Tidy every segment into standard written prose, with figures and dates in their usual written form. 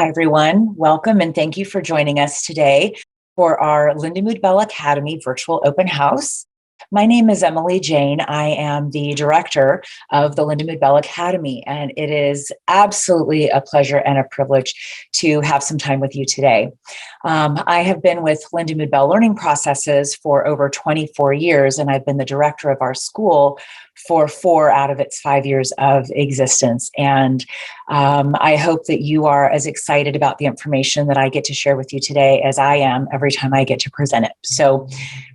Hi, everyone. Welcome and thank you for joining us today for our Lindamood-Bell Academy virtual open house. My name is Emily Jane. I am the director of the Lindamood-Bell Academy, and it is absolutely a pleasure and a privilege to have some time with you today. I have been with Lindamood-Bell Learning Processes for over 24 years, and I've been the director of our school for 4 out of its 5 years of existence. And I hope that you are as excited about the information that I get to share with you today as I am every time I get to present it. So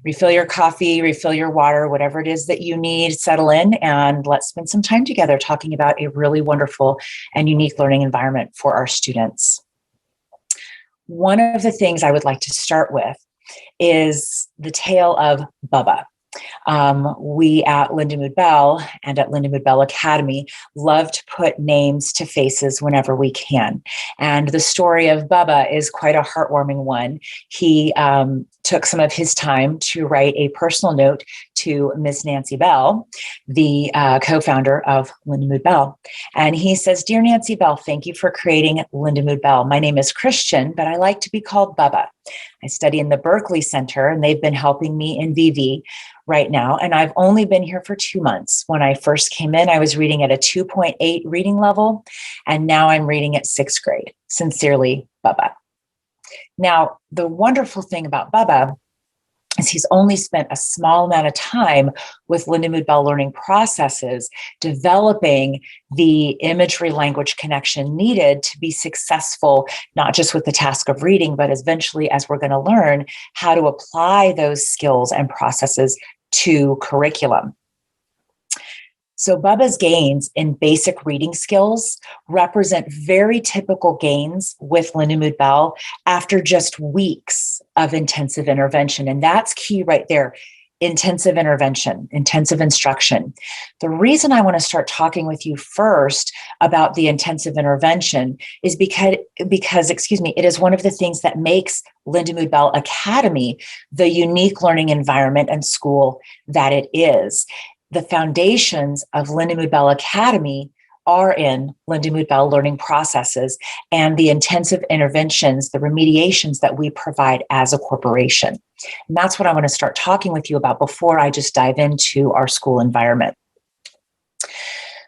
refill your coffee, refill your water, whatever it is that you need, settle in, and let's spend some time together talking about a really wonderful and unique learning environment for our students. One of the things I would like to start with is the tale of Bubba. We at Lindamood-Bell and at Lindamood-Bell Academy love to put names to faces whenever we can. And the story of Bubba is quite a heartwarming one. He took some of his time to write a personal note to Miss Nancy Bell, the co-founder of Lindamood-Bell. And he says, "Dear Nancy Bell, thank you for creating Lindamood-Bell. My name is Christian, but I like to be called Bubba. I study in the Berkeley Center, and they've been helping me in VV right now. And I've only been here for 2 months. When I first came in, I was reading at a 2.8 reading level, and now I'm reading at 6th grade. Sincerely, Bubba." Now, the wonderful thing about Bubba is he's only spent a small amount of time with Lindamood-Bell Learning Processes developing the imagery language connection needed to be successful, not just with the task of reading, but eventually, as we're going to learn, how to apply those skills and processes to curriculum. So Bubba's gains in basic reading skills represent very typical gains with Lindamood-Bell after just weeks of intensive intervention. And that's key right there. Intensive intervention, intensive instruction. The reason I want to start talking with you first about the intensive intervention is because it is one of the things that makes Lindamood-Bell Academy the unique learning environment and school that it is. The foundations of Lindamood-Bell Academy are in Lindamood-Bell Learning Processes and the intensive interventions, the remediations that we provide as a corporation. And that's what I want to start talking with you about before I just dive into our school environment.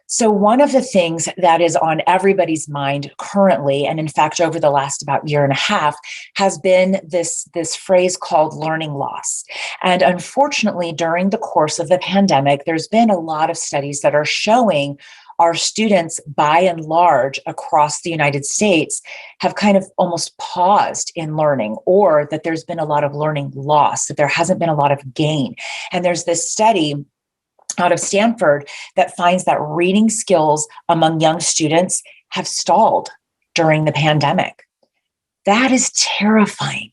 So one of the things that is on everybody's mind currently, and in fact, over the last about year and a half, has been this phrase called learning loss. And unfortunately, during the course of the pandemic, there's been a lot of studies that are showing our students, by and large, across the United States, have kind of almost paused in learning, or that there's been a lot of learning loss, that there hasn't been a lot of gain. And there's this study out of Stanford that finds that reading skills among young students have stalled during the pandemic. That is terrifying.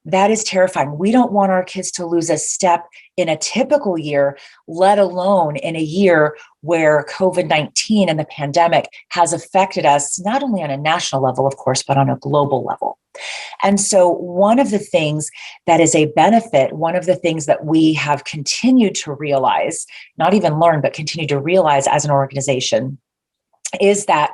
That is terrifying. We don't want our kids to lose a step in a typical year, let alone in a year where COVID-19 and the pandemic has affected us, not only on a national level, of course, but on a global level. And so one of the things that is a benefit, one of the things that we have continued to realize, not even learn, but continue to realize as an organization, is that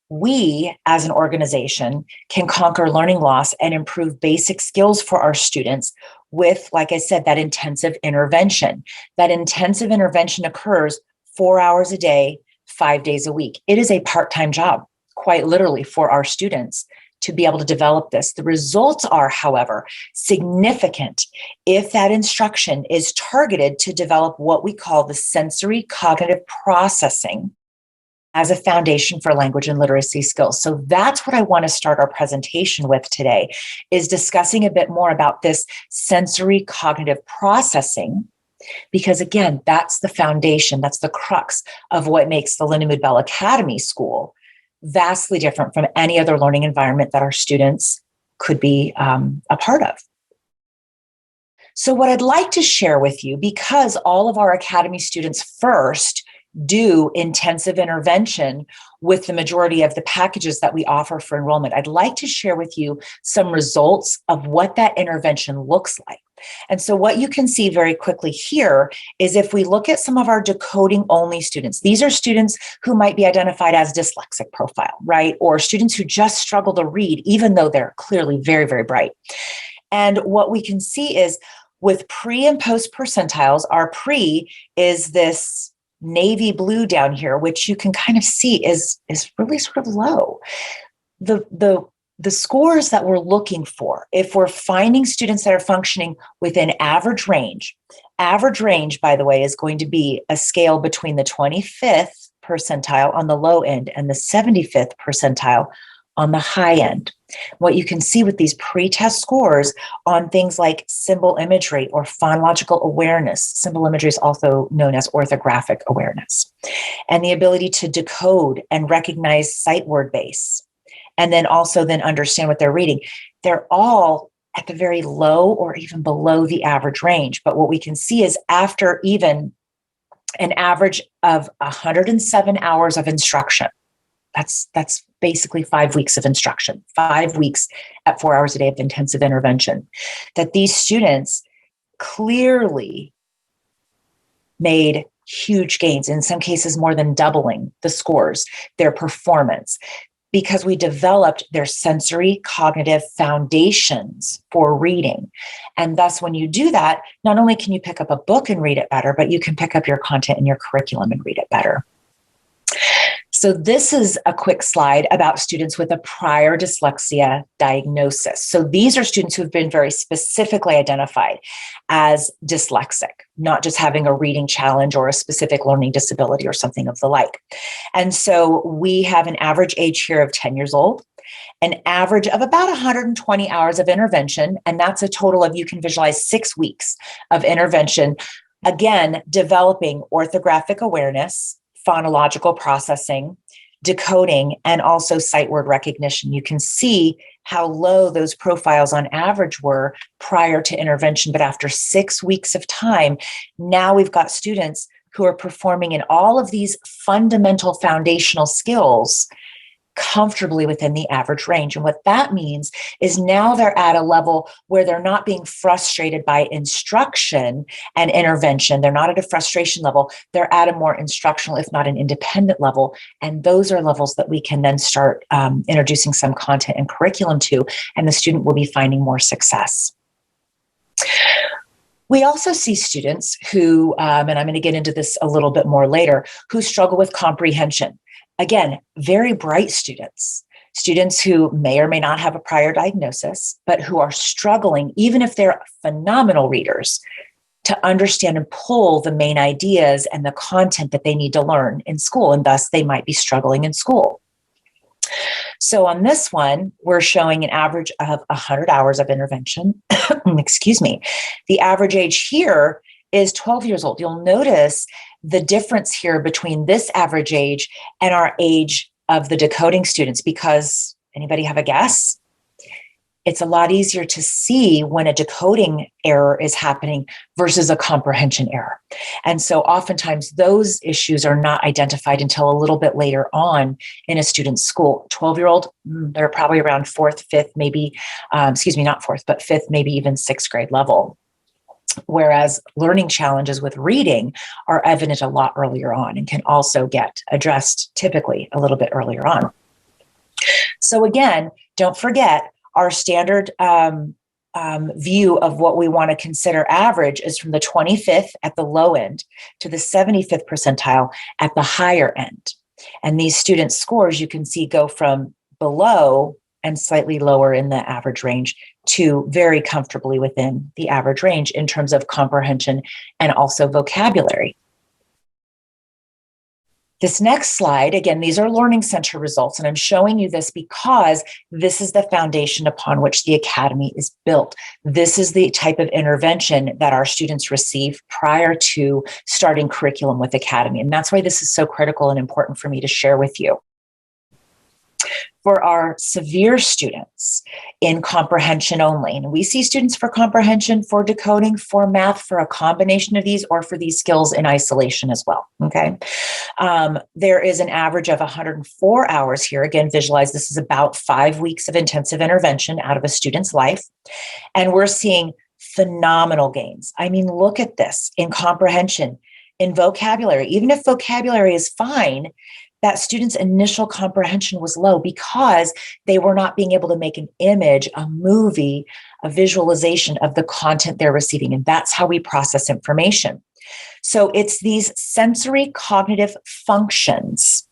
we, as an organization, can conquer learning loss and improve basic skills for our students with, like I said, that intensive intervention. That intensive intervention occurs 4 hours a day, 5 days a week. It is a part-time job, quite literally, for our students to be able to develop this. The results are, however, significant if that instruction is targeted to develop what we call the sensory cognitive processing as a foundation for language and literacy skills. So that's what I want to start our presentation with today, is discussing a bit more about this sensory cognitive processing, because again, that's the foundation, that's the crux of what makes the Lindamood-Bell Academy School vastly different from any other learning environment that our students could be a part of. So what I'd like to share with you, because all of our Academy students first do intensive intervention with the majority of the packages that we offer for enrollment. I'd like to share with you some results of what that intervention looks like. And so what you can see very quickly here is if we look at some of our decoding only students, these are students who might be identified as dyslexic profile, right? Or students who just struggle to read, even though they're clearly very, very bright. And what we can see is with pre and post percentiles, our pre is this navy blue down here, which you can kind of see is really sort of low. The scores that we're looking for, if we're finding students that are functioning within average range, by the way, is going to be a scale between the 25th percentile on the low end and the 75th percentile on the high end. What you can see with these pre-test scores on things like symbol imagery or phonological awareness, symbol imagery is also known as orthographic awareness, and the ability to decode and recognize sight word base, and then also then understand what they're reading. They're all at the very low or even below the average range. But what we can see is after even an average of 107 hours of instruction, that's basically 5 weeks of instruction, 5 weeks at 4 hours a day of intensive intervention, that these students clearly made huge gains, in some cases more than doubling the scores, their performance, because we developed their sensory cognitive foundations for reading. And thus, when you do that, not only can you pick up a book and read it better, but you can pick up your content in your curriculum and read it better. So this is a quick slide about students with a prior dyslexia diagnosis. So these are students who have been very specifically identified as dyslexic, not just having a reading challenge or a specific learning disability or something of the like. And so we have an average age here of 10 years old, an average of about 120 hours of intervention, and that's a total of, you can visualize, 6 weeks of intervention, again, developing orthographic awareness, phonological processing, decoding, and also sight word recognition. You can see how low those profiles on average were prior to intervention, but after 6 weeks of time, now we've got students who are performing in all of these fundamental foundational skills comfortably within the average range. And what that means is now they're at a level where they're not being frustrated by instruction and intervention. They're not at a frustration level. They're at a more instructional, if not an independent level. And those are levels that we can then start introducing some content and curriculum to, and the student will be finding more success. We also see students who, and I'm going to get into this a little bit more later, who struggle with comprehension. Again, very bright students who may or may not have a prior diagnosis, but who are struggling, even if they're phenomenal readers, to understand and pull the main ideas and the content that they need to learn in school, and thus they might be struggling in school. So on this one, we're showing an average of 100 hours of intervention. Excuse me. The average age here is 12 years old. You'll notice the difference here between this average age and our age of the decoding students, because anybody have a guess? It's a lot easier to see when a decoding error is happening versus a comprehension error. And so oftentimes those issues are not identified until a little bit later on in a student's school. 12-year-old, they're probably around fourth, fifth, maybe, not fourth, but fifth, maybe even sixth grade level. Whereas learning challenges with reading are evident a lot earlier on and can also get addressed typically a little bit earlier on. So again, don't forget, our standard view of what we want to consider average is from the 25th at the low end to the 75th percentile at the higher end. And these student scores, you can see, go from below and slightly lower in the average range to very comfortably within the average range in terms of comprehension and also vocabulary. This next slide, again, these are Learning Center results, and I'm showing you this because this is the foundation upon which the Academy is built. This is the type of intervention that our students receive prior to starting curriculum with Academy, and that's why this is so critical and important for me to share with you. For our severe students in comprehension only, and we see students for comprehension, for decoding, for math, for a combination of these, or for these skills in isolation as well, okay? There is an average of 104 hours here. Again, visualize this is about 5 weeks of intensive intervention out of a student's life. And we're seeing phenomenal gains. I mean, look at this in comprehension, in vocabulary. Even if vocabulary is fine, that student's initial comprehension was low because they were not being able to make an image, a movie, a visualization of the content they're receiving. And that's how we process information. So it's these sensory cognitive functions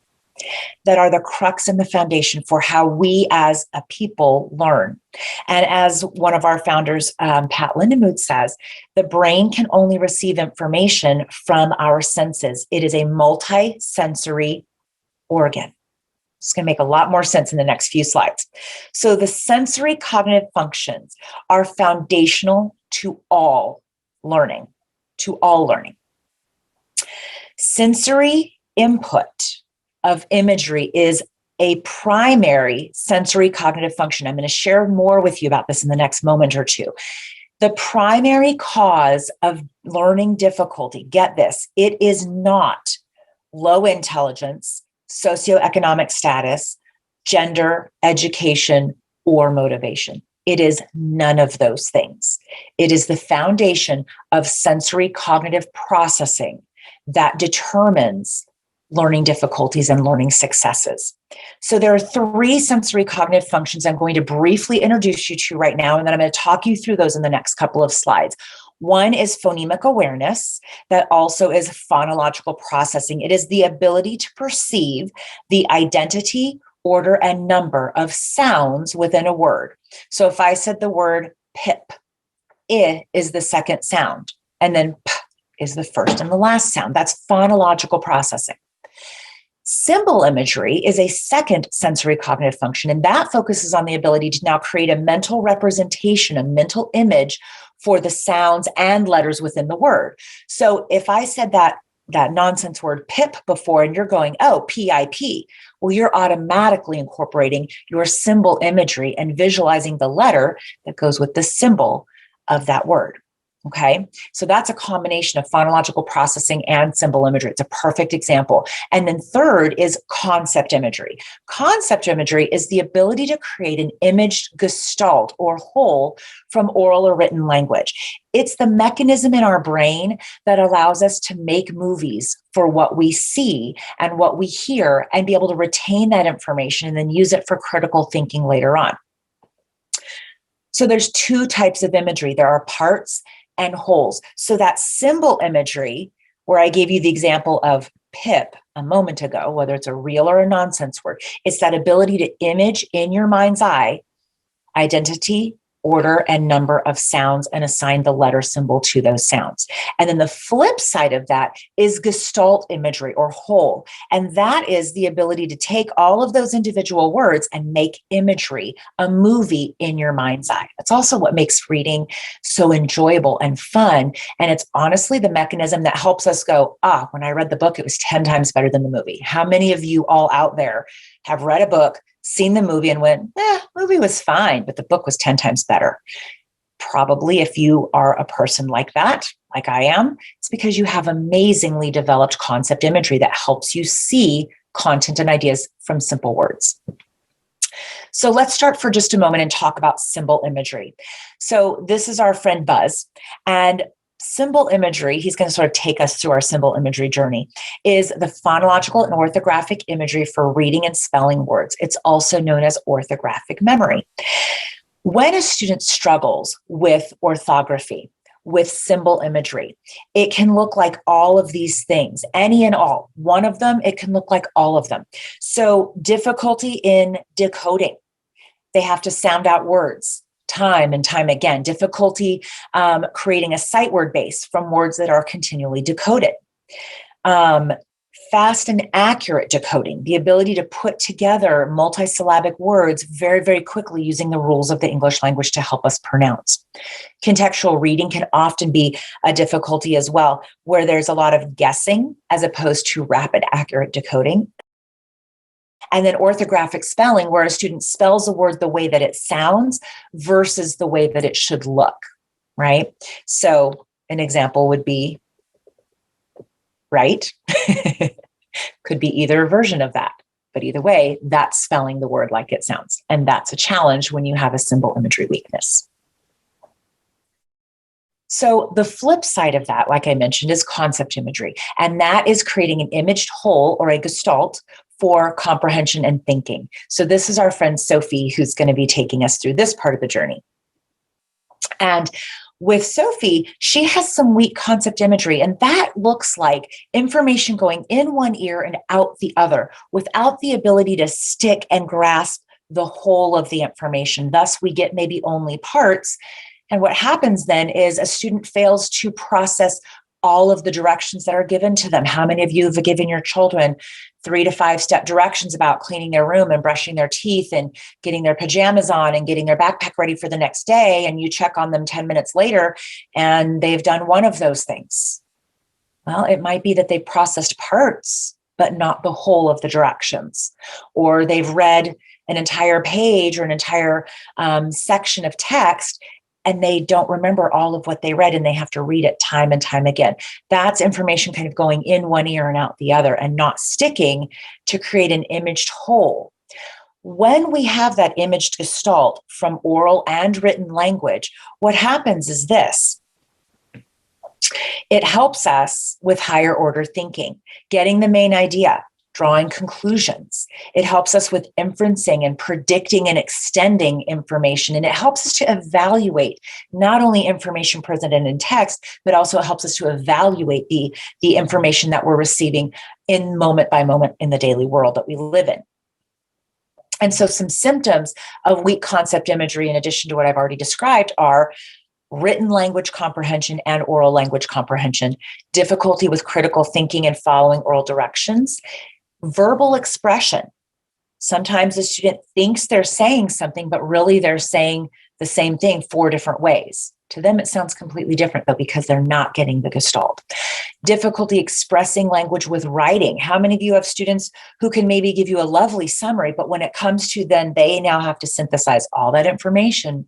that are the crux and the foundation for how we as a people learn. And as one of our founders, Pat Lindamood, says, the brain can only receive information from our senses. It is a multi-sensory organ. It's going to make a lot more sense in the next few slides. So the sensory cognitive functions are foundational to all learning, Sensory input of imagery is a primary sensory cognitive function. I'm going to share more with you about this in the next moment or two. The primary cause of learning difficulty, get this, it is not low intelligence, socioeconomic status, gender, education, or motivation. It is none of those things. It is the foundation of sensory cognitive processing that determines learning difficulties and learning successes. So there are 3 sensory cognitive functions I'm going to briefly introduce you to right now, and then I'm going to talk you through those in the next couple of slides. One is phonemic awareness, that also is phonological processing. It is the ability to perceive the identity, order, and number of sounds within a word. So if I said the word pip, I is the second sound, and then p is the first and the last sound. That's phonological processing. Symbol imagery is a second sensory cognitive function, and that focuses on the ability to now create a mental representation, a mental image for the sounds and letters within the word. So if I said that nonsense word pip before and you're going, oh, PIP, well, you're automatically incorporating your symbol imagery and visualizing the letter that goes with the symbol of that word. Okay, so that's a combination of phonological processing and symbol imagery. It's a perfect example. And then third is concept imagery. Concept imagery is the ability to create an imaged gestalt or whole from oral or written language. It's the mechanism in our brain that allows us to make movies for what we see and what we hear and be able to retain that information and then use it for critical thinking later on. So there's 2 types of imagery. There are parts and wholes. So that symbol imagery, where I gave you the example of pip a moment ago, whether it's a real or a nonsense word, it's that ability to image in your mind's eye identity, order, and number of sounds and assign the letter symbol to those sounds. And then the flip side of that is gestalt imagery or whole. And that is the ability to take all of those individual words and make imagery, a movie in your mind's eye. That's also what makes reading so enjoyable and fun. And it's honestly the mechanism that helps us go, when I read the book, it was 10 times better than the movie. How many of you all out there have read a book, seen the movie and went, movie was fine, but the book was 10 times better? Probably if you are a person like that, like I am, it's because you have amazingly developed concept imagery that helps you see content and ideas from simple words. So let's start for just a moment and talk about symbol imagery. So this is our friend Buzz, and symbol imagery, he's going to sort of take us through our symbol imagery journey, is the phonological and orthographic imagery for reading and spelling words. It's also known as orthographic memory. When a student struggles with orthography, with symbol imagery, it can look like all of these things, any and all. One of them, it can look like all of them. So difficulty in decoding. They have to sound out words time and time again. Difficulty creating a sight word base from words that are continually decoded. Fast and accurate decoding, the ability to put together multisyllabic words very, very quickly using the rules of the English language to help us pronounce. Contextual reading can often be a difficulty as well, where there's a lot of guessing as opposed to rapid, accurate decoding. And then orthographic spelling, where a student spells a word the way that it sounds versus the way that it should look, right? So an example would be right. Could be either version of that. But either way, that's spelling the word like it sounds. And that's a challenge when you have a symbol imagery weakness. So the flip side of that, like I mentioned, is concept imagery. And that is creating an imaged whole or a gestalt for comprehension and thinking. So this is our friend Sophie, who's going to be taking us through this part of the journey. And with Sophie, she has some weak concept imagery, and that looks like information going in one ear and out the other without the ability to stick and grasp the whole of the information. Thus, we get maybe only parts. And what happens then is a student fails to process all of the directions that are given to them. How many of you have given your children 3 to 5 step directions about cleaning their room and brushing their teeth and getting their pajamas on and getting their backpack ready for the next day? And you check on them 10 minutes later and they've done one of those things. Well, it might be that they processed parts, but not the whole of the directions. Or they've read an entire page or an entire section of text, and they don't remember all of what they read, and they have to read it time and time again. That's information kind of going in one ear and out the other and not sticking to create an imaged whole. When we have that imaged gestalt from oral and written language, what happens is this. It helps us with higher order thinking, getting the main idea, drawing conclusions. It helps us with inferencing and predicting and extending information. And it helps us to evaluate not only information presented in text, but also it helps us to evaluate the information that we're receiving in moment by moment in the daily world that we live in. And so some symptoms of weak concept imagery, in addition to what I've already described, are written language comprehension and oral language comprehension, difficulty with critical thinking and following oral directions, verbal expression. Sometimes a student thinks they're saying something, but really they're saying the same thing 4 different ways. To them, it sounds completely different, though, because they're not getting the gestalt. Difficulty expressing language with writing. How many of you have students who can maybe give you a lovely summary, but when it comes to then they now have to synthesize all that information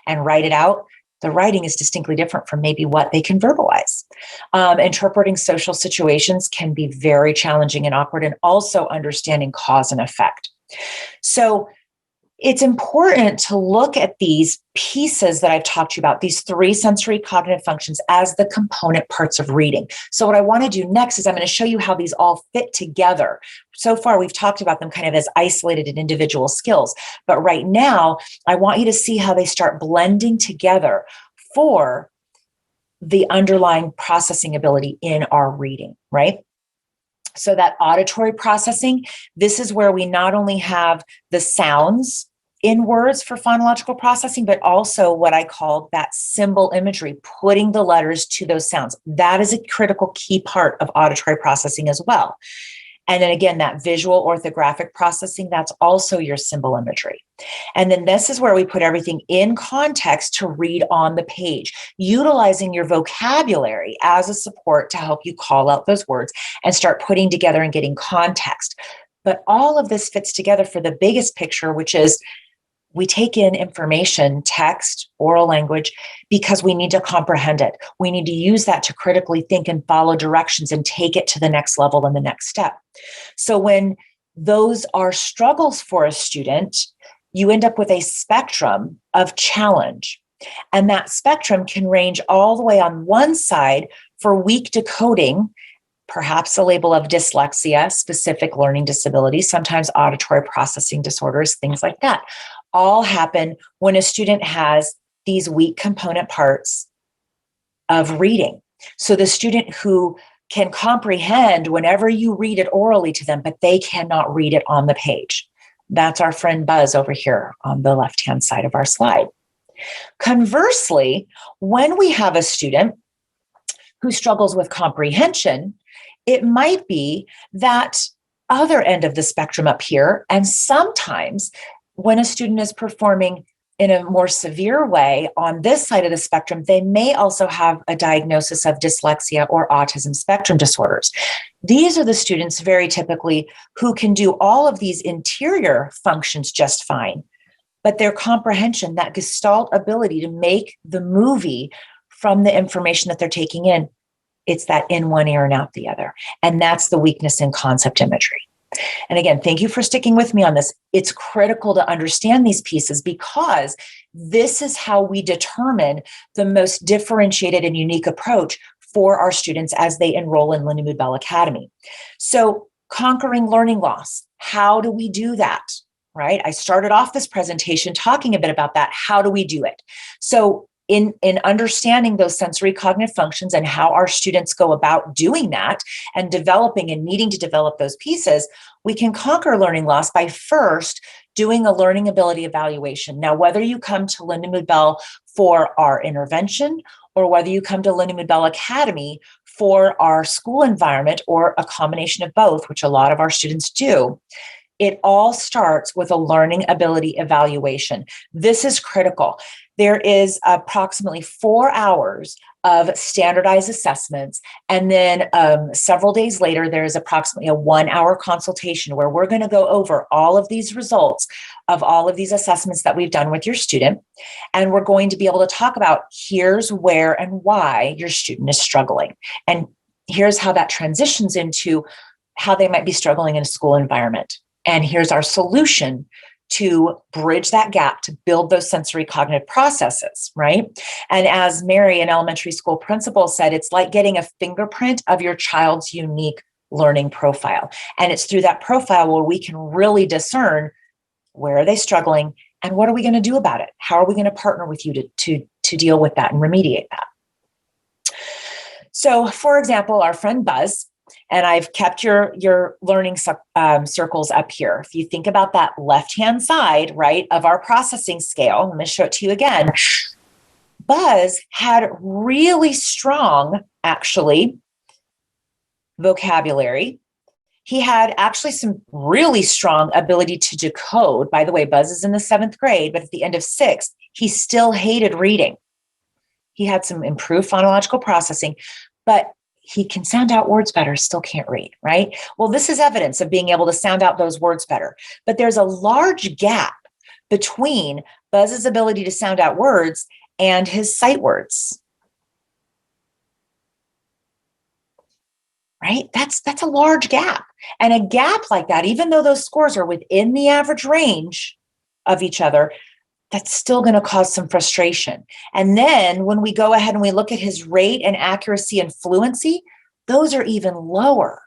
and write it out? The writing is distinctly different from maybe what they can verbalize. Interpreting social situations can be very challenging and awkward, and also understanding cause and effect. So it's important to look at these pieces that I've talked to you about, these 3 sensory cognitive functions, as the component parts of reading. So what I want to do next is I'm going to show you how these all fit together. So far, we've talked about them kind of as isolated and individual skills. But right now, I want you to see how they start blending together for the underlying processing ability in our reading, right? So that auditory processing, this is where we not only have the sounds in words for phonological processing, but also what I call that symbol imagery, putting the letters to those sounds. That is a critical key part of auditory processing as well. And then again, that visual orthographic processing, that's also your symbol imagery. And then this is where we put everything in context to read on the page, utilizing your vocabulary as a support to help you call out those words and start putting together and getting context. But all of this fits together for the biggest picture, which is we take in information, text, oral language, because we need to comprehend it. We need to use that to critically think and follow directions and take it to the next level and the next step. So when those are struggles for a student, you end up with a spectrum of challenge. And that spectrum can range all the way on one side for weak decoding, perhaps a label of dyslexia, specific learning disabilities, sometimes auditory processing disorders, things like that. All happen when a student has these weak component parts of reading. So the student who can comprehend whenever you read it orally to them, but they cannot read it on the page. That's our friend Buzz over here on the left-hand side of our slide. Conversely, when we have a student who struggles with comprehension, it might be that other end of the spectrum up here, and sometimes when a student is performing in a more severe way, on this side of the spectrum, they may also have a diagnosis of dyslexia or autism spectrum disorders. These are the students very typically who can do all of these interior functions just fine, but their comprehension, that gestalt ability to make the movie from the information that they're taking in, it's that in one ear and out the other. And that's the weakness in concept imagery. And again, thank you for sticking with me on this. It's critical to understand these pieces because this is how we determine the most differentiated and unique approach for our students as they enroll in Lindamood-Bell Academy. So conquering learning loss, how do we do that? Right? I started off this presentation talking a bit about that. How do we do it? So in understanding those sensory cognitive functions and how our students go about doing that and developing and needing to develop those pieces, we can conquer learning loss by first doing a learning ability evaluation. Now, whether you come to Lindamood-Bell for our intervention or whether you come to Lindamood-Bell Academy for our school environment or a combination of both, which a lot of our students do, it all starts with a learning ability evaluation. This is critical. There is approximately 4 hours of standardized assessments. And then several days later, there is approximately a 1-hour consultation where we're going to go over all of these results of all of these assessments that we've done with your student. And we're going to be able to talk about here's where and why your student is struggling. And here's how that transitions into how they might be struggling in a school environment. And here's our solution to bridge that gap, to build those sensory cognitive processes, right? And as Mary, an elementary school principal, said, it's like getting a fingerprint of your child's unique learning profile. And it's through that profile where we can really discern where are they struggling and what are we going to do about it? How are we going to partner with you to deal with that and remediate that? So, for example, our friend Buzz, and I've kept your learning circles up here. If you think about that left-hand side, right, of our processing scale, I'm going to show it to you again. Buzz had really strong, actually, vocabulary. He had actually some really strong ability to decode. By the way, Buzz is in the 7th grade, but at the end of 6th, he still hated reading. He had some improved phonological processing, but he can sound out words better, still can't read, right? Well, this is evidence of being able to sound out those words better. But there's a large gap between Buzz's ability to sound out words and his sight words. Right? That's a large gap. And a gap like that, even though those scores are within the average range of each other, that's still going to cause some frustration. And then when we go ahead and we look at his rate and accuracy and fluency, those are even lower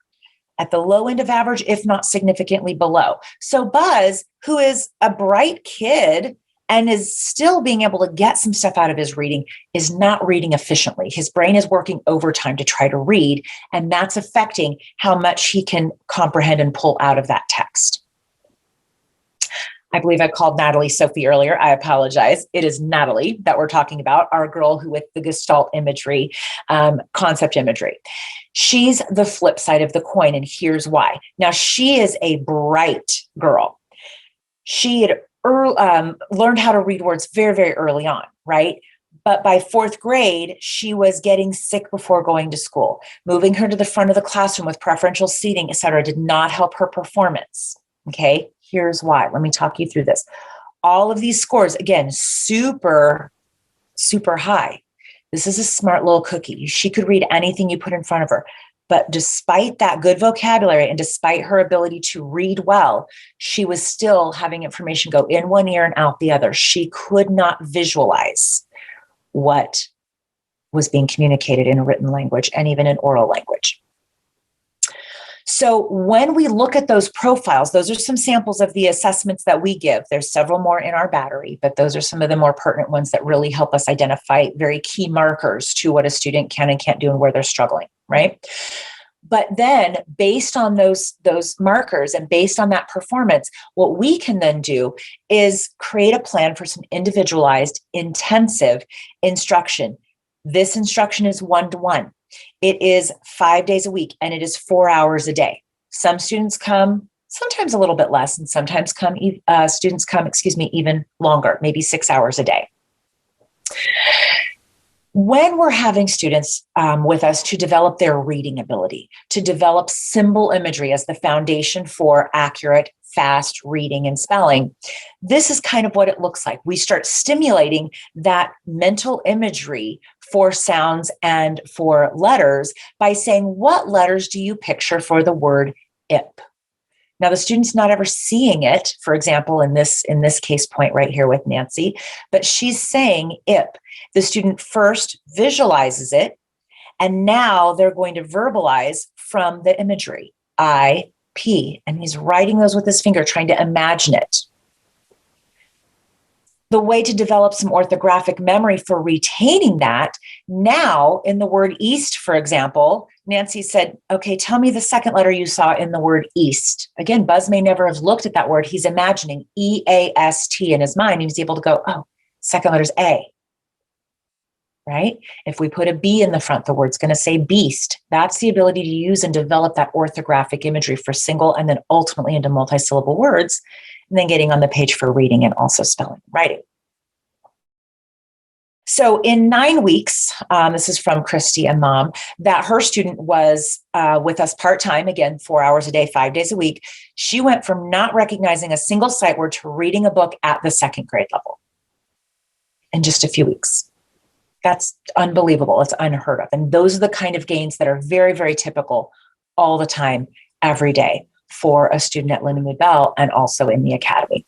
at the low end of average, if not significantly below. So Buzz, who is a bright kid and is still being able to get some stuff out of his reading, is not reading efficiently. His brain is working overtime to try to read, and that's affecting how much he can comprehend and pull out of that text. I believe I called Natalie Sophie earlier. I apologize. It is Natalie that we're talking about, our girl who with the gestalt imagery, concept imagery. She's the flip side of the coin, and here's why. Now, she is a bright girl. She had learned how to read words very, very early on, right? But by 4th grade, she was getting sick before going to school. Moving her to the front of the classroom with preferential seating, et cetera, did not help her performance. Okay, here's why. Let me talk you through this. All of these scores, again, super, super high. This is a smart little cookie. She could read anything you put in front of her. But despite that good vocabulary and despite her ability to read well, she was still having information go in one ear and out the other. She could not visualize what was being communicated in a written language and even in oral language. So when we look at those profiles, those are some samples of the assessments that we give. There's several more in our battery, but those are some of the more pertinent ones that really help us identify very key markers to what a student can and can't do and where they're struggling, right? But then based on those markers and based on that performance, what we can then do is create a plan for some individualized, intensive instruction. This instruction is 1-to-1. It is 5 days a week, and it is 4 hours a day. Some students come sometimes a little bit less, and sometimes students come, even longer, maybe 6 hours a day. When we're having students with us to develop their reading ability, to develop symbol imagery as the foundation for accurate, fast reading and spelling, this is kind of what it looks like. We start stimulating that mental imagery for sounds and for letters by saying, what letters do you picture for the word ip? Now, the student's not ever seeing it, for example, in this case point right here with Nancy, but she's saying ip. The student first visualizes it, and now they're going to verbalize from the imagery, I, P, and he's writing those with his finger, trying to imagine it. The way to develop some orthographic memory for retaining that, now in the word east, for example, Nancy said, okay, tell me the second letter you saw in the word east. Again, Buzz may never have looked at that word. He's imagining E-A-S-T in his mind. He's able to go, oh, second letter's A, right? If we put a B in the front, the word's going to say beast. That's the ability to use and develop that orthographic imagery for single and then ultimately into multi-syllable words, and then getting on the page for reading and also spelling, writing. So in 9 weeks, this is from Christy and Mom, that her student was with us part-time, again, 4 hours a day, 5 days a week. She went from not recognizing a single sight word to reading a book at the second grade level in just a few weeks. That's unbelievable. It's unheard of. And those are the kind of gains that are very, very typical all the time, every day for a student at Lindamood-Bell and also in the academy.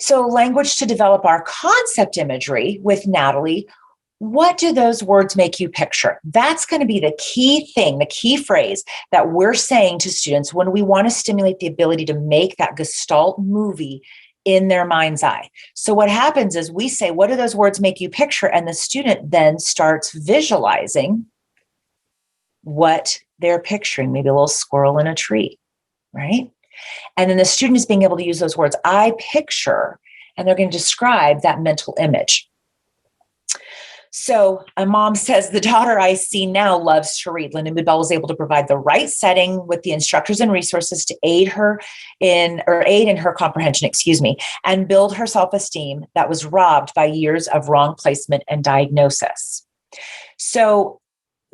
So language to develop our concept imagery with Natalie. What do those words make you picture? That's going to be the key thing, the key phrase that we're saying to students when we want to stimulate the ability to make that Gestalt movie in their mind's eye. So what happens is we say, what do those words make you picture? And the student then starts visualizing what they're picturing, maybe a little squirrel in a tree, right? And then the student is being able to use those words, I picture, and they're going to describe that mental image. So a mom says, the daughter I see now loves to read. Lindamood-Bell was able to provide the right setting with the instructors and resources to aid in her comprehension, and build her self-esteem that was robbed by years of wrong placement and diagnosis. So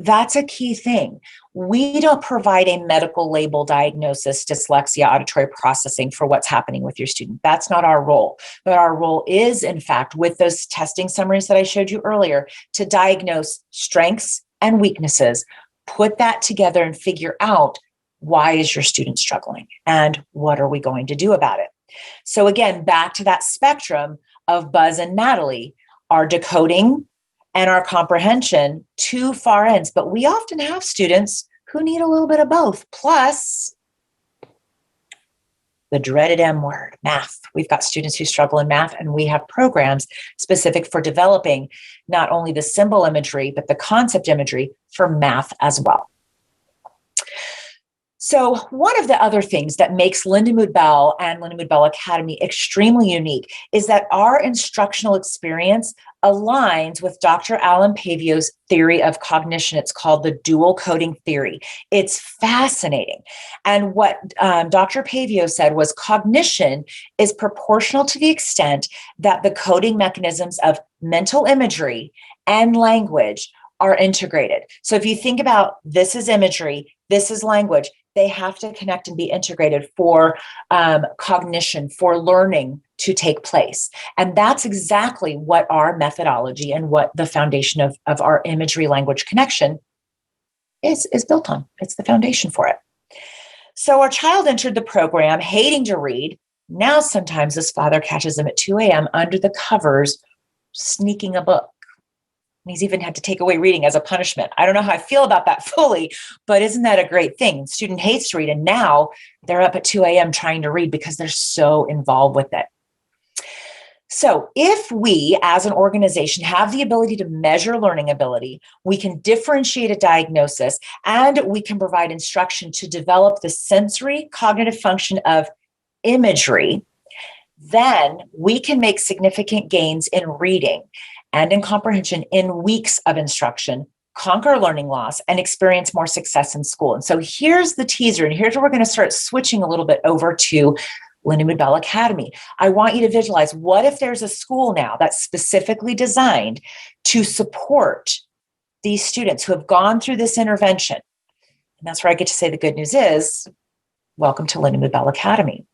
that's a key thing. We don't provide a medical label diagnosis, dyslexia, auditory processing for what's happening with your student. That's not our role. But our role is, in fact, with those testing summaries that I showed you earlier, to diagnose strengths and weaknesses, put that together and figure out why is your student struggling and what are we going to do about it. So again, back to that spectrum of Buzz and Natalie, our decoding and our comprehension, two far ends, but we often have students who need a little bit of both, plus the dreaded M word, math. We've got students who struggle in math, and we have programs specific for developing not only the symbol imagery, but the concept imagery for math as well. So one of the other things that makes Lindamood-Bell and Lindamood-Bell Academy extremely unique is that our instructional experience aligns with Dr. Alan Pavio's theory of cognition. It's called the dual coding theory. It's fascinating. And what Dr. Pavio said was cognition is proportional to the extent that the coding mechanisms of mental imagery and language are integrated. So if you think about this is imagery, this is language, they have to connect and be integrated for cognition, for learning to take place. And that's exactly what our methodology and what the foundation of our imagery language connection is built on. It's the foundation for it. So our child entered the program hating to read. Now sometimes his father catches him at 2 a.m. under the covers, sneaking a book. He's even had to take away reading as a punishment. I don't know how I feel about that fully, but isn't that a great thing? Student hates to read, and now they're up at 2 a.m. trying to read because they're so involved with it. So if we, as an organization, have the ability to measure learning ability, we can differentiate a diagnosis, and we can provide instruction to develop the sensory cognitive function of imagery, then we can make significant gains in reading and in comprehension in weeks of instruction conquer learning loss, and experience more success in school. And so here's the teaser, and here's where we're going to start switching a little bit over to Lindamood-Bell Academy. I want you to visualize, what if there's a school now that's specifically designed to support these students who have gone through this intervention? And that's where I get to say the good news is, welcome to Lindamood-Bell Academy.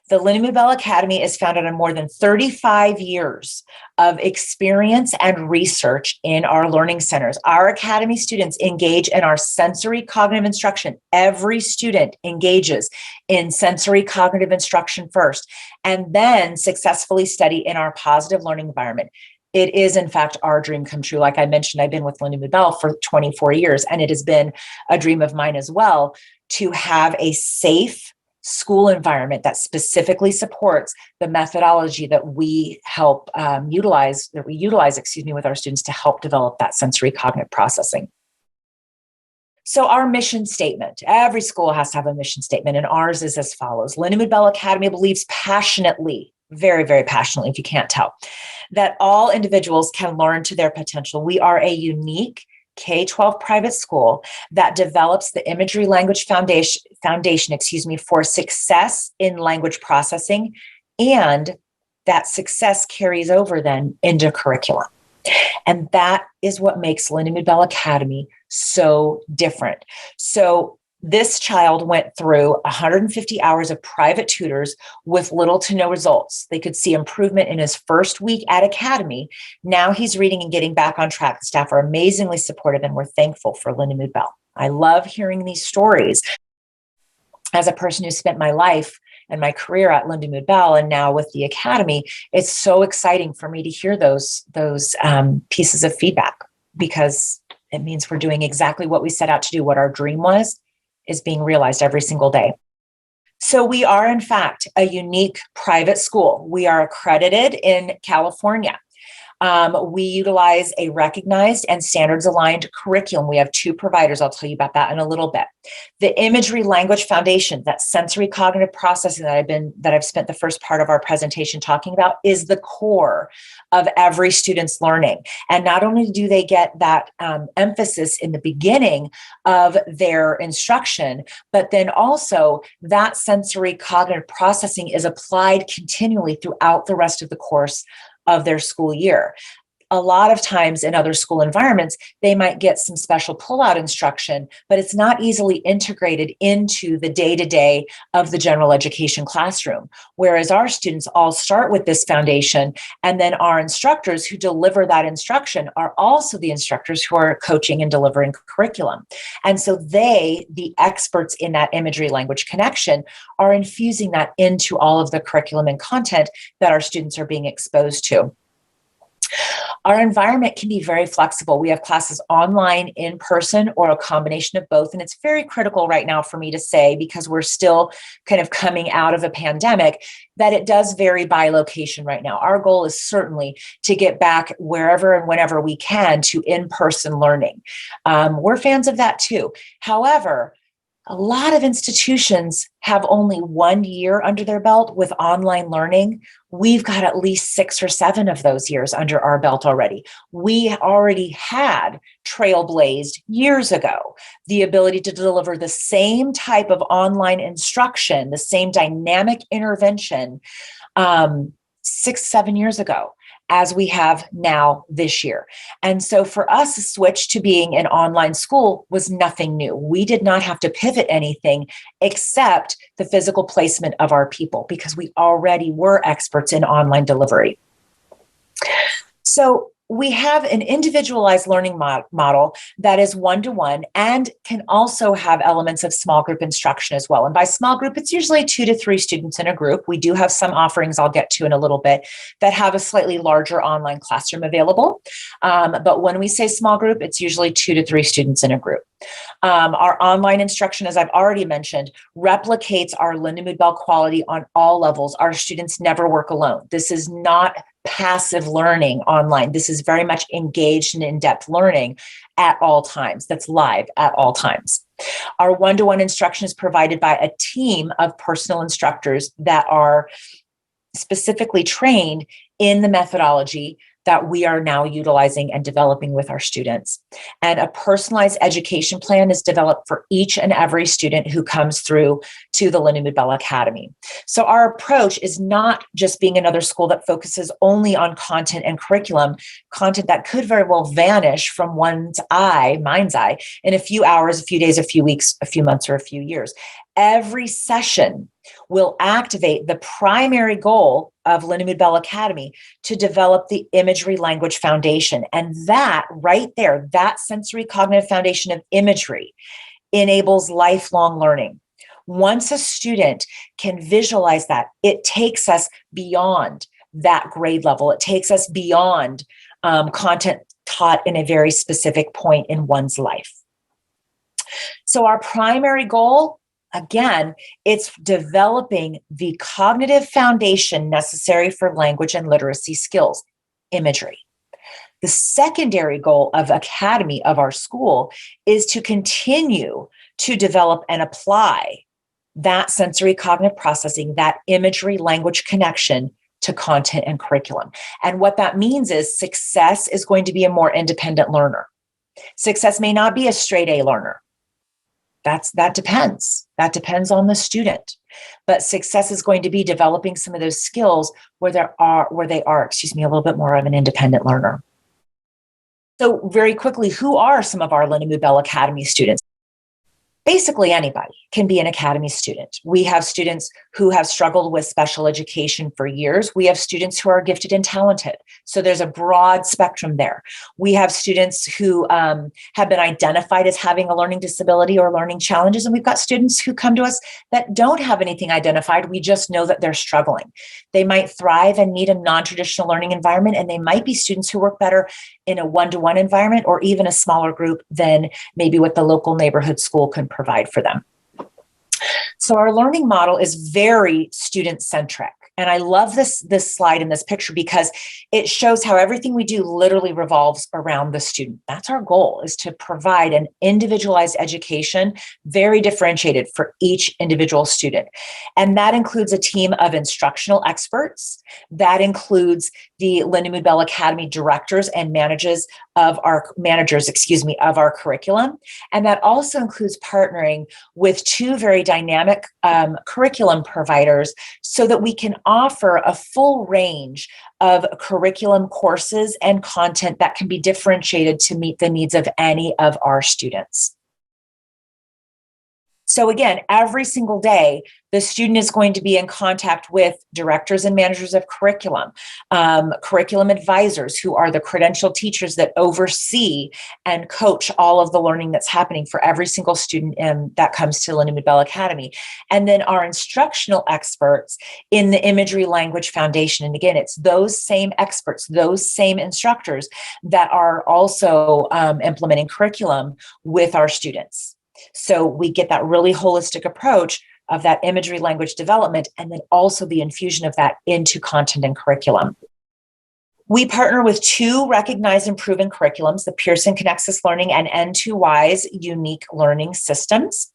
The Lindamood-Bell Academy is founded on more than 35 years of experience and research in our learning centers. Our academy students engage in our sensory cognitive instruction. Every student engages in sensory cognitive instruction first, and then successfully study in our positive learning environment. It is, in fact, our dream come true. Like I mentioned, I've been with Lindamood-Bell for 24 years, and it has been a dream of mine as well to have a safe school environment that specifically supports the methodology that we help utilize with our students to help develop that sensory cognitive processing. So our mission statement, every school has to have a mission statement, and ours is as follows. Lindamood-Bell Academy believes passionately, very, very passionately, if you can't tell, that all individuals can learn to their potential. We are a unique K-12 private school that develops the Imagery language foundation, for success in language processing, and that success carries over then into curriculum. And that is what makes Lindamood-Bell Academy so different. So this child went through 150 hours of private tutors with little to no results. They could see improvement in his first week at Academy. Now he's reading and getting back on track. The staff are amazingly supportive, and we're thankful for Lindamood-Bell. I love hearing these stories. As a person who spent my life and my career at Lindamood-Bell and now with the Academy, it's so exciting for me to hear those pieces of feedback, because it means we're doing exactly what we set out to do. What our dream was is being realized every single day. So we are, in fact, a unique private school. We are accredited in California. We utilize a recognized and standards-aligned curriculum. We have 2 providers. I'll tell you about that in a little bit. The Imagery language foundation, that sensory cognitive processing that I've spent the first part of our presentation talking about, is the core of every student's learning. And not only do they get that emphasis in the beginning of their instruction, but then also that sensory cognitive processing is applied continually throughout the rest of the course of their school year. A lot of times in other school environments, they might get some special pull-out instruction, but it's not easily integrated into the day-to-day of the general education classroom. Whereas our students all start with this foundation, and then our instructors who deliver that instruction are also the instructors who are coaching and delivering curriculum. And so they, the experts in that imagery language connection, are infusing that into all of the curriculum and content that our students are being exposed to. Our environment can be very flexible. We have classes online, in person, or a combination of both. And it's very critical right now for me to say, because we're still kind of coming out of a pandemic, that it does vary by location right now. Our goal is certainly to get back wherever and whenever we can to in-person learning. We're fans of that too. However, a lot of institutions have only 1 year under their belt with online learning. We've got at least 6 or 7 of those years under our belt already. We already had trailblazed years ago the ability to deliver the same type of online instruction, the same dynamic intervention 6, 7 years ago as we have now this year. And so for us, the switch to being an online school was nothing new. We did not have to pivot anything except the physical placement of our people, because we already were experts in online delivery. So we have an individualized learning model that is one-to-one and can also have elements of small group instruction as well. And by small group, it's usually 2 to 3 students in a group. We do have some offerings I'll get to in a little bit that have a slightly larger online classroom available. But when we say small group, it's usually 2 to 3 students in a group. Our online instruction, as I've already mentioned, replicates our Lindamood-Bell quality on all levels. Our students never work alone. This is not passive learning online. This is very much engaged and in-depth learning at all times. That's live at all times. Our one-to-one instruction is provided by a team of personal instructors that are specifically trained in the methodology that we are now utilizing and developing with our students. And a personalized education plan is developed for each and every student who comes through to the Lindamood-Bell Academy. So our approach is not just being another school that focuses only on content and curriculum, content that could very well vanish from mind's eye, in a few hours, a few days, a few weeks, a few months, or a few years. Every session will activate the primary goal of Lindamood-Bell Academy to develop the imagery language foundation. And that right there, that sensory cognitive foundation of imagery enables lifelong learning. Once a student can visualize that, it takes us beyond that grade level. It takes us beyond content taught in a very specific point in one's life. So our primary goal, again, it's developing the cognitive foundation necessary for language and literacy skills, imagery. The secondary goal of Academy, of our school, is to continue to develop and apply that sensory cognitive processing, that imagery language connection to content and curriculum. And what that means is success is going to be a more independent learner. Success may not be a straight A learner. That depends. That depends on the student. But success is going to be developing some of those skills where they are, a little bit more of an independent learner. So very quickly, who are some of our Lindamood-Bell Academy students? Basically, anybody can be an Academy student. We have students who have struggled with special education for years. We have students who are gifted and talented. So there's a broad spectrum there. We have students who have been identified as having a learning disability or learning challenges. And we've got students who come to us that don't have anything identified. We just know that they're struggling. They might thrive and need a non-traditional learning environment, and they might be students who work better in a one-to-one environment or even a smaller group than maybe what the local neighborhood school can provide for them. So our learning model is very student-centric. And I love this slide in this picture because it shows how everything we do literally revolves around the student. That's our goal, is to provide an individualized education, very differentiated for each individual student. And that includes a team of instructional experts. That includes the Lindamood-Bell Academy directors and managers of our curriculum. And that also includes partnering with two very dynamic curriculum providers so that we can offer a full range of curriculum courses and content that can be differentiated to meet the needs of any of our students. So again, every single day, the student is going to be in contact with directors and managers of curriculum, curriculum advisors who are the credentialed teachers that oversee and coach all of the learning that's happening for every single student that comes to Lindamood-Bell Academy. And then our instructional experts in the Imagery Language Foundation. And again, it's those same experts, those same instructors that are also implementing curriculum with our students. So we get that really holistic approach of that imagery language development, and then also the infusion of that into content and curriculum. We partner with two recognized and proven curriculums, the Pearson Connexus Learning and N2Y's Unique Learning Systems.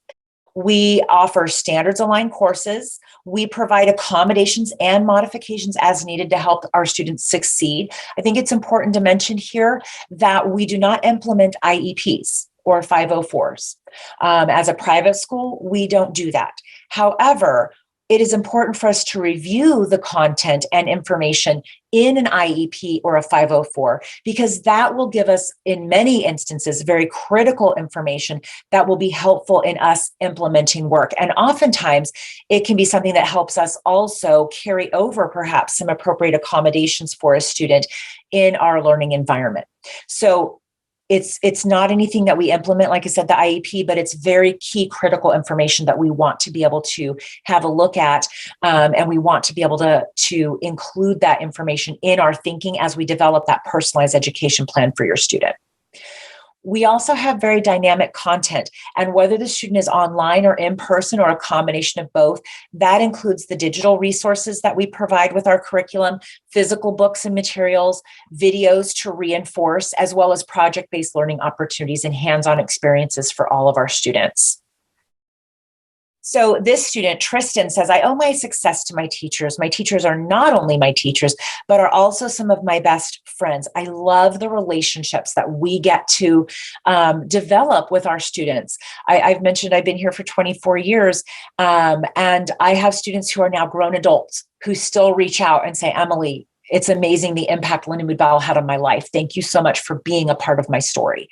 We offer standards-aligned courses. We provide accommodations and modifications as needed to help our students succeed. I think it's important to mention here that we do not implement IEPs or 504s. As a private school, we don't do that. However, it is important for us to review the content and information in an IEP or a 504, because that will give us, in many instances, very critical information that will be helpful in us implementing work. And oftentimes, it can be something that helps us also carry over perhaps some appropriate accommodations for a student in our learning environment. So it's not anything that we implement, like I said, the IEP, but it's very key critical information that we want to be able to have a look at. And we want to be able to include that information in our thinking as we develop that personalized education plan for your student. We also have very dynamic content, and whether the student is online or in person or a combination of both, that includes the digital resources that we provide with our curriculum, physical books and materials, videos to reinforce, as well as project-based learning opportunities and hands-on experiences for all of our students. So this student, Tristan, says, I owe my success to my teachers. My teachers are not only my teachers, but are also some of my best friends. I love the relationships that we get to develop with our students. I've mentioned I've been here for 24 years, and I have students who are now grown adults who still reach out and say, Emily, it's amazing the impact Lindamood-Bell had on my life. Thank you so much for being a part of my story.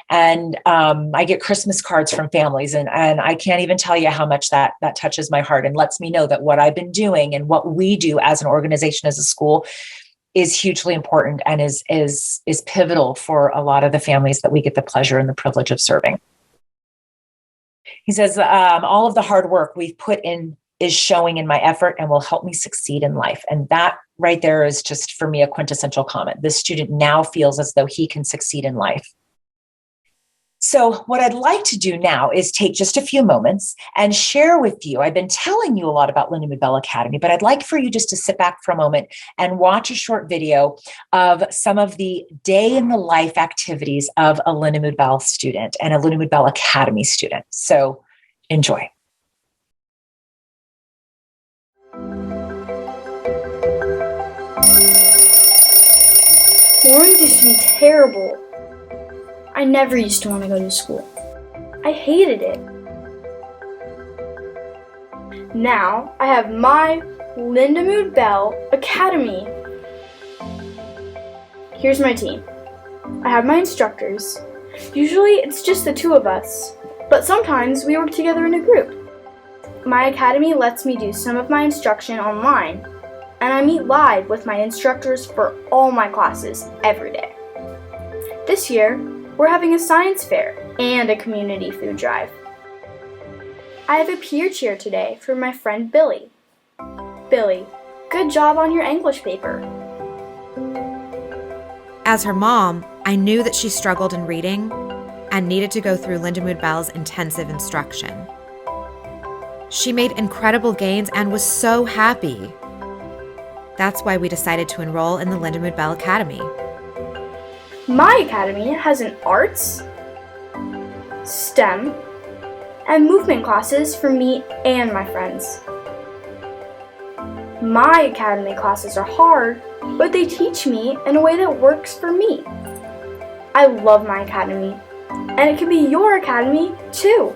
And I get Christmas cards from families, and I can't even tell you how much that touches my heart and lets me know that what I've been doing and what we do as an organization, as a school, is hugely important and is pivotal for a lot of the families that we get the pleasure and the privilege of serving. He says, all of the hard work we've put in is showing in my effort and will help me succeed in life. And that right there is just, for me, a quintessential comment. This student now feels as though he can succeed in life. So what I'd like to do now is take just a few moments and share with you. I've been telling you a lot about Lindamood-Bell Academy, but I'd like for you just to sit back for a moment and watch a short video of some of the day in the life activities of a Lindamood-Bell student and a Lindamood-Bell Academy student. So enjoy. Mornings used to be terrible. I never used to want to go to school. I hated it. Now I have my Lindamood-Bell Academy. Here's my team. I have my instructors. Usually it's just the two of us, but sometimes we work together in a group. My academy lets me do some of my instruction online, and I meet live with my instructors for all my classes every day. This year, we're having a science fair and a community food drive. I have a peer cheer today for my friend Billy. Billy, good job on your English paper. As her mom, I knew that she struggled in reading and needed to go through Lindamood-Bell's intensive instruction. She made incredible gains and was so happy. That's why we decided to enroll in the Lindamood-Bell Academy. My academy has an arts, STEM, and movement classes for me and my friends. My academy classes are hard, but they teach me in a way that works for me. I love my academy, and it can be your academy too.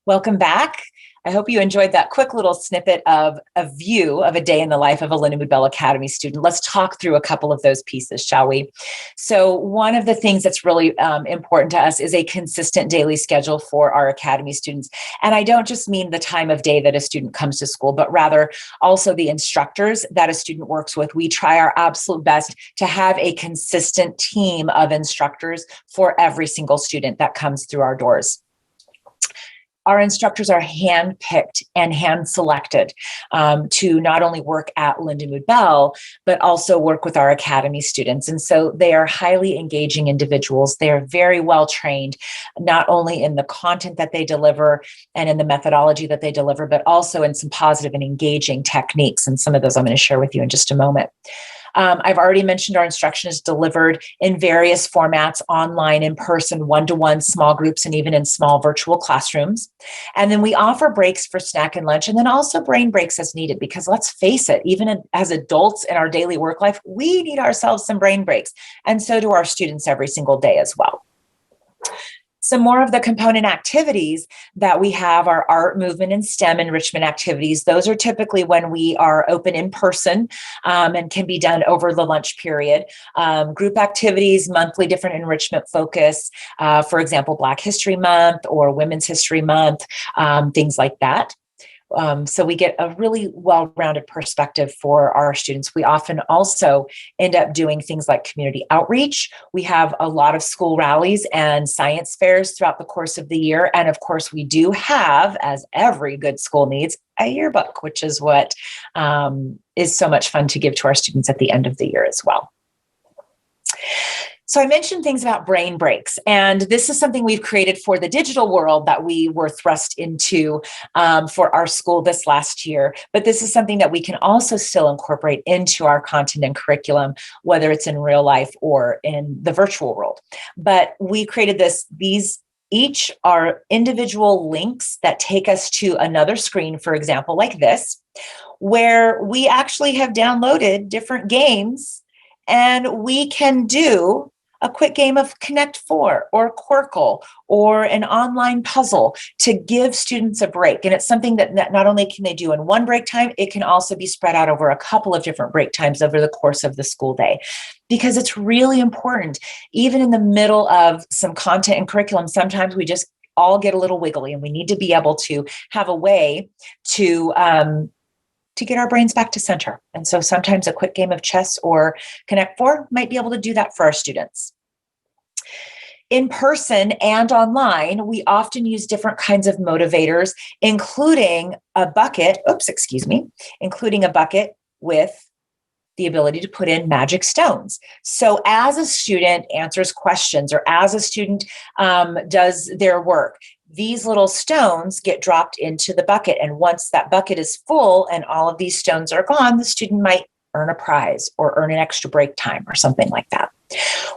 Welcome back. I hope you enjoyed that quick little snippet of a view of a day in the life of a Lindamood-Bell Academy student. Let's talk through a couple of those pieces, shall we? So one of the things that's really important to us is a consistent daily schedule for our Academy students. And I don't just mean the time of day that a student comes to school, but rather also the instructors that a student works with. We try our absolute best to have a consistent team of instructors for every single student that comes through our doors. Our instructors are hand-picked and hand-selected to not only work at Lindamood-Bell, but also work with our academy students. And so they are highly engaging individuals. They are very well trained, not only in the content that they deliver and in the methodology that they deliver, but also in some positive and engaging techniques. And some of those I'm going to share with you in just a moment. I've already mentioned our instruction is delivered in various formats, online, in person, one-to-one, small groups, and even in small virtual classrooms. And then we offer breaks for snack and lunch, and then also brain breaks as needed, because let's face it, even as adults in our daily work life, we need ourselves some brain breaks. And so do our students every single day as well. Some more of the component activities that we have are art, movement, and STEM enrichment activities. Those are typically when we are open in person and can be done over the lunch period. Group activities, monthly different enrichment focus, for example, Black History Month or Women's History Month, things like that. So we get a really well-rounded perspective for our students. We often also end up doing things like community outreach. We have a lot of school rallies and science fairs throughout the course of the year. And of course, we do have, as every good school needs, a yearbook, which is what is so much fun to give to our students at the end of the year as well. So I mentioned things about brain breaks, and this is something we've created for the digital world that we were thrust into for our school this last year. But this is something that we can also still incorporate into our content and curriculum, whether it's in real life or in the virtual world. But we created these each are individual links that take us to another screen, for example, like this, where we actually have downloaded different games, and we can do a quick game of Connect 4 or Quirkle or an online puzzle to give students a break. And it's something that not only can they do in one break time, it can also be spread out over a couple of different break times over the course of the school day. Because it's really important, even in the middle of some content and curriculum, sometimes we just all get a little wiggly, and we need to be able to have a way to get our brains back to center. And so sometimes a quick game of chess or Connect 4 might be able to do that for our students. In person and online, we often use different kinds of motivators, including a bucket with the ability to put in magic stones. So as a student answers questions or as a student does their work, these little stones get dropped into the bucket. And once that bucket is full and all of these stones are gone, the student might earn a prize or earn an extra break time or something like that.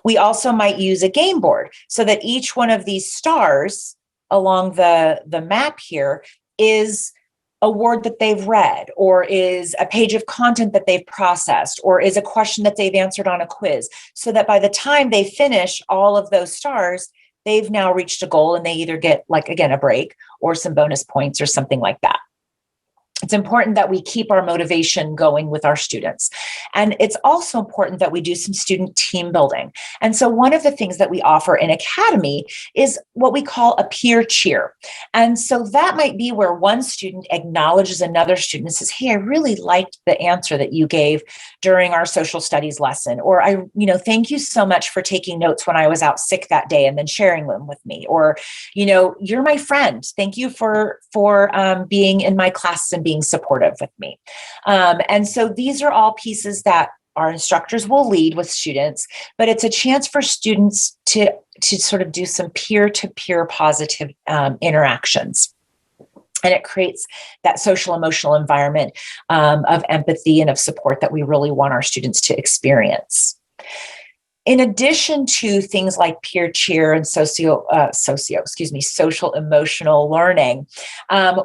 We also might use a game board so that each one of these stars along the map here is a word that they've read, or is a page of content that they've processed, or is a question that they've answered on a quiz, so that by the time they finish all of those stars, they've now reached a goal and they either get, like, again, a break or some bonus points or something like that. It's important that we keep our motivation going with our students. And it's also important that we do some student team building. And so one of the things that we offer in Academy is what we call a peer cheer. And so that might be where one student acknowledges another student and says, hey, I really liked the answer that you gave during our social studies lesson. Or thank you so much for taking notes when I was out sick that day and then sharing them with me. Or, you're my friend. Thank you for being in my class and being supportive with me. And so these are all pieces that our instructors will lead with students, but it's a chance for students to sort of do some peer-to-peer positive interactions. And it creates that social emotional environment of empathy and of support that we really want our students to experience. In addition to things like peer cheer and social emotional learning,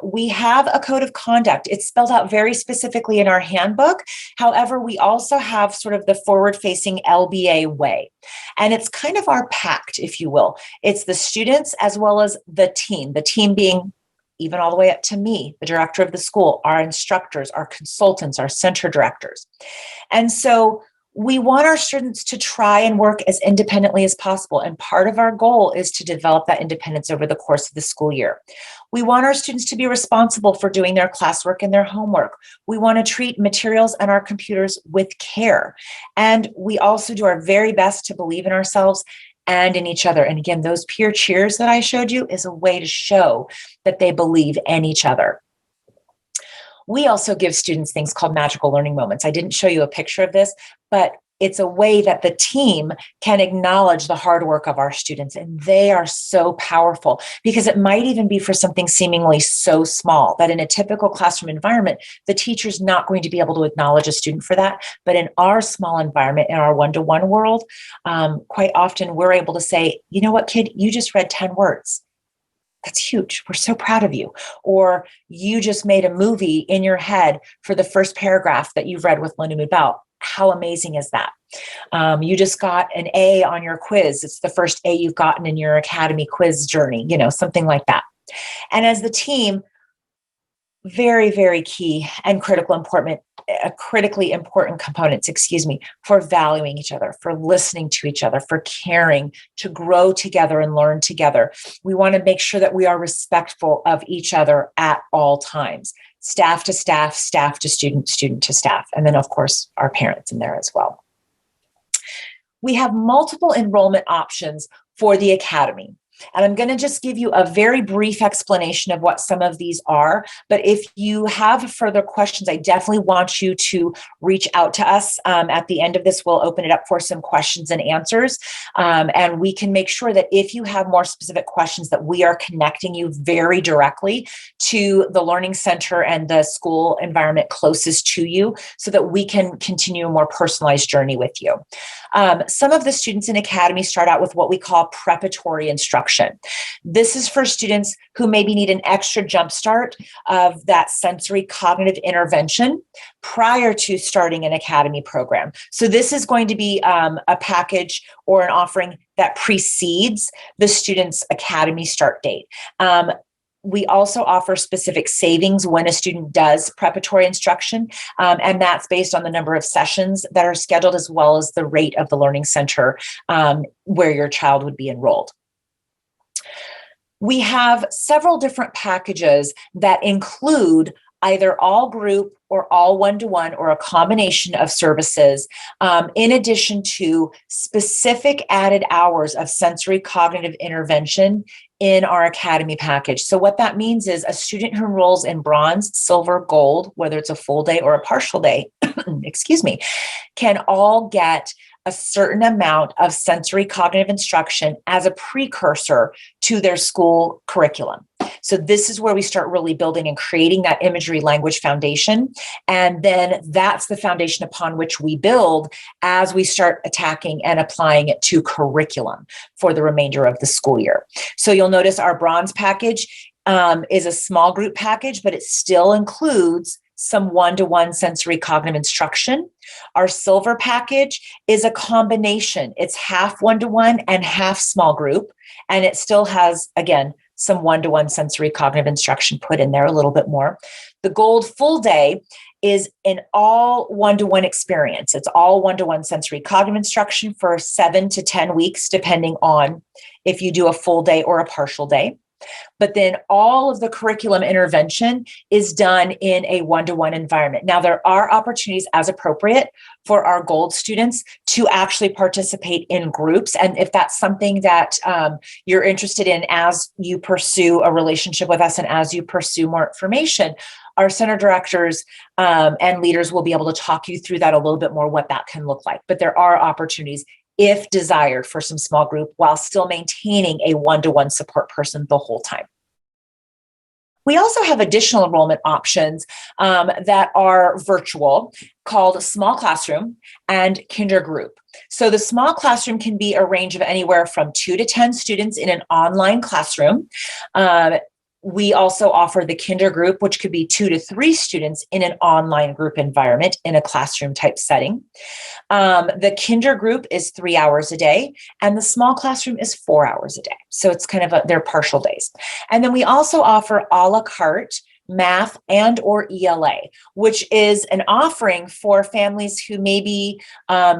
we have a code of conduct. It's spelled out very specifically in our handbook. However, we also have sort of the forward-facing LBA way. And it's kind of our pact, if you will. It's the students as well as the team being even all the way up to me, the director of the school, our instructors, our consultants, our center directors. And so we want our students to try and work as independently as possible. And part of our goal is to develop that independence over the course of the school year. We want our students to be responsible for doing their classwork and their homework. We want to treat materials and our computers with care. And we also do our very best to believe in ourselves and in each other. And again, those peer cheers that I showed you is a way to show that they believe in each other. We also give students things called magical learning moments. I didn't show you a picture of this, but it's a way that the team can acknowledge the hard work of our students. And they are so powerful because it might even be for something seemingly so small that in a typical classroom environment, the teacher's not going to be able to acknowledge a student for that. But in our small environment, in our one-to-one world, quite often we're able to say, you know what, kid, you just read 10 words. That's huge. We're so proud of you. Or you just made a movie in your head for the first paragraph that you've read with Lindamood-Bell. How amazing is that? You just got an A on your quiz. It's the first A you've gotten in your Academy quiz journey, something like that. And as the team, very, very key and critically important components, for valuing each other, for listening to each other, for caring, to grow together and learn together. We want to make sure that we are respectful of each other at all times. Staff to staff, staff to student, student to staff, and then, of course, our parents in there as well. We have multiple enrollment options for the Academy. And I'm going to just give you a very brief explanation of what some of these are. But if you have further questions, I definitely want you to reach out to us. At the end of this, we'll open it up for some questions and answers. And we can make sure that if you have more specific questions, that we are connecting you very directly to the Learning Center and the school environment closest to you so that we can continue a more personalized journey with you. Some of the students in Academy start out with what we call preparatory instruction. This is for students who maybe need an extra jump start of that sensory cognitive intervention prior to starting an Academy program. So this is going to be a package or an offering that precedes the student's Academy start date. We also offer specific savings when a student does preparatory instruction, and that's based on the number of sessions that are scheduled as well as the rate of the Learning Center where your child would be enrolled. We have several different packages that include either all group or all one-to-one or a combination of services, in addition to specific added hours of sensory cognitive intervention in our Academy package. So what that means is a student who enrolls in bronze, silver, gold, whether it's a full day or a partial day, excuse me, can all get a certain amount of sensory cognitive instruction as a precursor to their school curriculum. So this is where we start really building and creating that imagery language foundation. And then that's the foundation upon which we build as we start attacking and applying it to curriculum for the remainder of the school year. So you'll notice our bronze package is a small group package, but it still includes some one-to-one sensory cognitive instruction. Our silver package is a combination. It's half one-to-one and half small group. And it still has, again, some one-to-one sensory cognitive instruction put in there a little bit more. The gold full day is an all one-to-one experience. It's all one-to-one sensory cognitive instruction for 7 to 10 weeks, depending on if you do a full day or a partial day. But then all of the curriculum intervention is done in a one-to-one environment. Now, there are opportunities as appropriate for our gold students to actually participate in groups. And if that's something that you're interested in as you pursue a relationship with us and as you pursue more information, our center directors and leaders will be able to talk you through that a little bit more, what that can look like. But there are opportunities, if desired, for some small group while still maintaining a one-to-one support person the whole time. We also have additional enrollment options that are virtual, called small classroom and kinder group. So the small classroom can be a range of anywhere from 2 to 10 students in an online classroom. We also offer the kinder group, which could be 2 to 3 students in an online group environment in a classroom type setting. The kinder group is 3 hours a day, and the small classroom is 4 hours a day. So it's kind of they're partial days. And then we also offer a la carte math and or ELA, which is an offering for families who maybe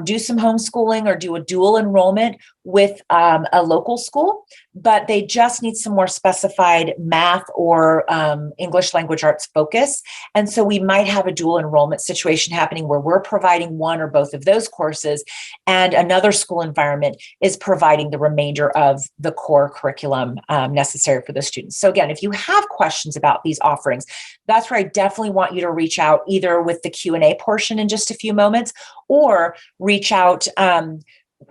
do some homeschooling or do a dual enrollment with a local school, but they just need some more specified math or English language arts focus. And so we might have a dual enrollment situation happening where we're providing one or both of those courses, and another school environment is providing the remainder of the core curriculum necessary for the students. So again, if you have questions about these offerings, that's where I definitely want you to reach out, either with the Q&A portion in just a few moments, or reach out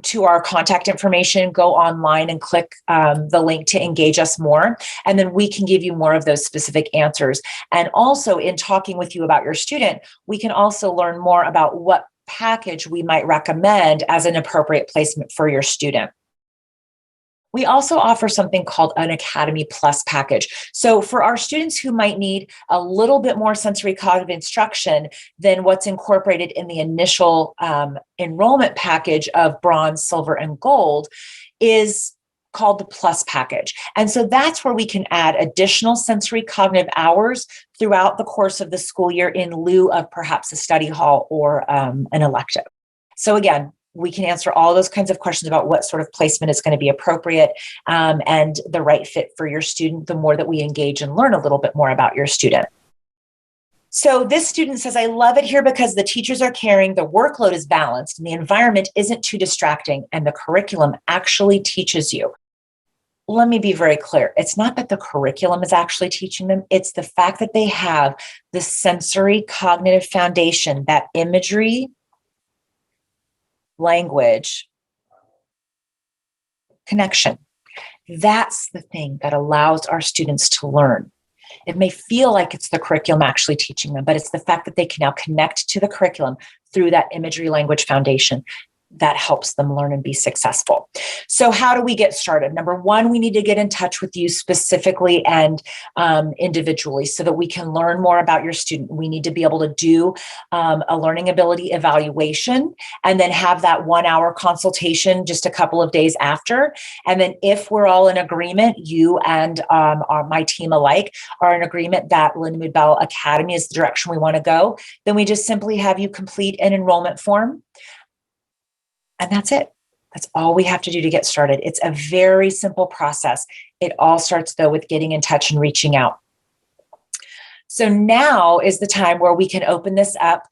to our contact information, go online and click the link to engage us more. And then we can give you more of those specific answers. And also, in talking with you about your student, we can also learn more about what package we might recommend as an appropriate placement for your student. We also offer something called an Academy Plus package. So for our students who might need a little bit more sensory cognitive instruction than what's incorporated in the initial enrollment package of bronze, silver, and gold, is called the Plus package. And so that's where we can add additional sensory cognitive hours throughout the course of the school year in lieu of perhaps a study hall or an elective. So again, we can answer all those kinds of questions about what sort of placement is going to be appropriate and the right fit for your student, the more that we engage and learn a little bit more about your student. So this student says, I love it here because the teachers are caring, the workload is balanced, and the environment isn't too distracting, and the curriculum actually teaches you. let me be very clear. It's not that the curriculum is actually teaching them. It's the fact that they have the sensory cognitive foundation, that imagery, language, connection. That's the thing that allows our students to learn. It may feel like it's the curriculum actually teaching them, but it's the fact that they can now connect to the curriculum through that imagery language foundation that helps them learn and be successful. So how do we get started? Number one, we need to get in touch with you specifically and individually so that we can learn more about your student. We need to be able to do a learning ability evaluation and then have that 1 hour consultation just a couple of days after. And then if we're all in agreement, you and my team alike are in agreement that Lindamood-Bell Academy is the direction we want to go, then we just simply have you complete an enrollment form. And that's it. That's all we have to do to get started. It's a very simple process. It all starts, though, with getting in touch and reaching out. So now is the time where we can open this up.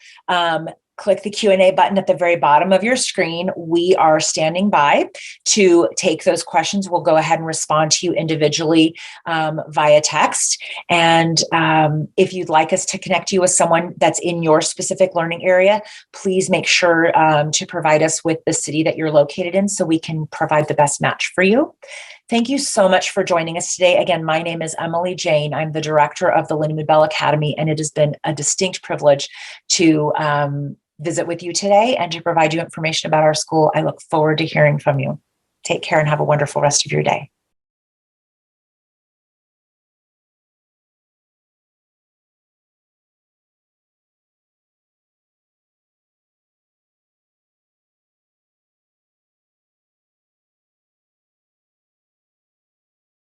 Click the Q&A button at the very bottom of your screen. We are standing by to take those questions. We'll go ahead and respond to you individually via text. And if you'd like us to connect you with someone that's in your specific learning area, please make sure to provide us with the city that you're located in so we can provide the best match for you. Thank you so much for joining us today. Again, my name is Emily Jane. I'm the director of the Lindamood-Bell Academy, and it has been a distinct privilege to visit with you today and to provide you information about our school. I look forward to hearing from you. Take care and have a wonderful rest of your day.